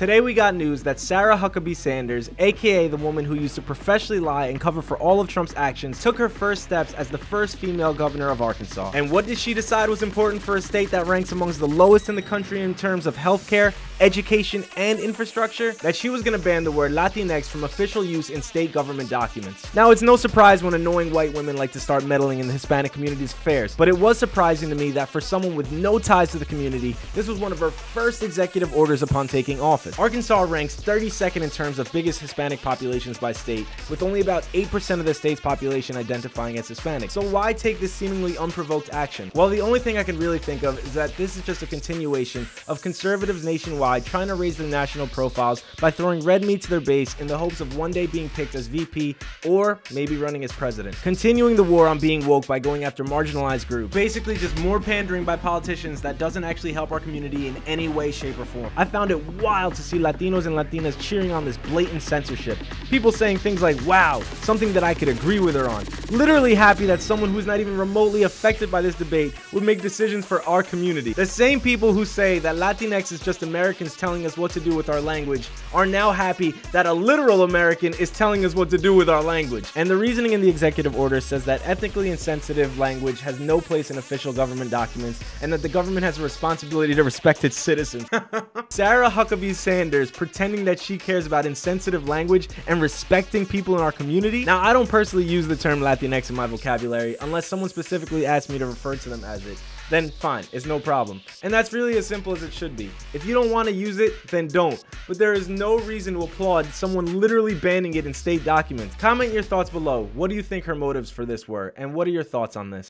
Today we got news that Sarah Huckabee Sanders, aka the woman who used to professionally lie and cover for all of Trump's actions, took her first steps as the first female governor of Arkansas. And what did she decide was important for a state that ranks amongst the lowest in the country in terms of healthcare, education, and infrastructure? That she was going to ban the word Latinx from official use in state government documents. Now, it's no surprise when annoying white women like to start meddling in the Hispanic community's affairs, but it was surprising to me that for someone with no ties to the community, this was one of her first executive orders upon taking office. Arkansas ranks 32nd in terms of biggest Hispanic populations by state, with only about 8% of the state's population identifying as Hispanic. So why take this seemingly unprovoked action? Well, the only thing I can really think of is that this is just a continuation of conservatives nationwide trying to raise their national profiles by throwing red meat to their base in the hopes of one day being picked as VP or maybe running as president. Continuing the war on being woke by going after marginalized groups. Basically just more pandering by politicians that doesn't actually help our community in any way, shape, or form. I found it wild to see Latinos and Latinas cheering on this blatant censorship. People saying things like, wow, something that I could agree with her on. Literally happy that someone who's not even remotely affected by this debate would make decisions for our community. The same people who say that Latinx is just Americans telling us what to do with our language are now happy that a literal American is telling us what to do with our language. And the reasoning in the executive order says that ethnically insensitive language has no place in official government documents and that the government has a responsibility to respect its citizens. Sarah Huckabee Sanders pretending that she cares about insensitive language and respecting people in our community? Now, I don't personally use the term Latinx in my vocabulary unless someone specifically asks me to refer to them as it. Then fine, it's no problem. And that's really as simple as it should be. If you don't want to use it, then don't. But there is no reason to applaud someone literally banning it in state documents. Comment your thoughts below. What do you think her motives for this were? And what are your thoughts on this?